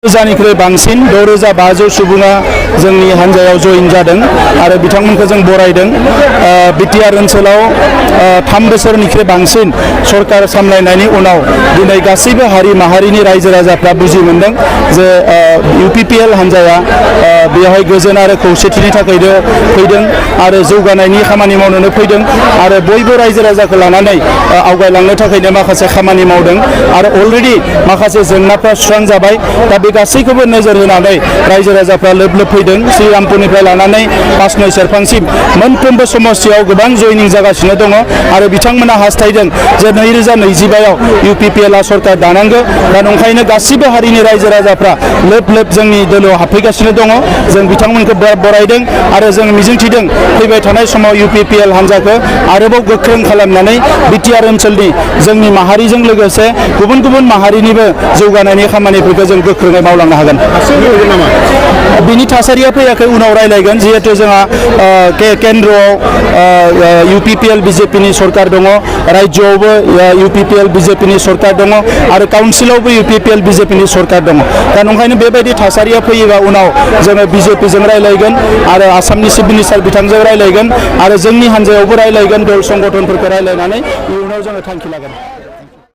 रोजानिख्रुइ बांसिन 6500 सुबुङा जोंनि हान्जायाव जइन जादों आरो बिथांमोनखौ जों बरायदों। बिटिआर ओनसोलाव 3 बोसोरनिख्रुइ बांसिन सरकार सामलायनायनि उनाव दिनै गासैबो हारि माहारिनि रायजो राजाफ्रा बुजि मोनदों जे इउपिपिएल हान्जाया बेवहाय गोजोन आरो खौसेथिनि थाखायनो फैदों आरो जौगानायनि खामानि मावनोनो फैदों आरो बयबो रायजो राजाखौ लानानै आवगायलांनो थाखायनो माखासे खामानि मावदों आरो अलरेडि माखासे जेंनाफ्रा सुस्रांजाबाय। दा बे गासैखौबो नोजोर होनानै रायजो राजाफ्रा लोब लोब फैदों। श्रीरामपुरनिफ्राय लानानै पासनय सेरफांसिम मोनफ्रोमबो समस्तियाव गोबां जयनिं जागासिनो दङ आरो बिथांमोना हास्थायदों जे 2025आव इउपिपिएलआ सरकार दानांगौ। दा नंखायनो गासिबो हारिनि रायजो राजाफ्रा लोब लोब जोंनि दोलोआव हाबफैगासिनो दङ। जों बिथांमोनखौ बरायदों आरो जों मिजिंथिदों फैबाय थानाय समाव इउपिपिएल हान्जाखौ आरोबाव गोख्रों खालामनानै बिटिआर ओनसोलनि जोंनि माहारिजों लोगोसे गुबुन गुबुन माहारिनिबो जौगानायनि खामानिफोरखौ जों गोख्रोङै मावलांनो हागोन। बिनि थासारिया फैयाखै, उनाव रायलायगोन। जिहेतु जोंहा केन्द्रआव इउपिपिएल बिजेपिनि सरकार दङ, राज्योआवबो इउपिपिएल बिजेपिनि सरकार दङ आरो काउन्सिलावबो इउपिपिएल बिजेपिनि सरकार दङ। दा नंखायनो बेबायदि थासारिया फैयोबा उनाव जोङो बिजेपिजों रायलायगोन आरो आसामनि चिफ मिनिस्टार बिथांजों रायलायगोन आरो जोंनि हान्जायावबो रायलायगोन। दल संगठनफोरखौ रायलायनानै इयुनाव जोङो थांखि लागोन।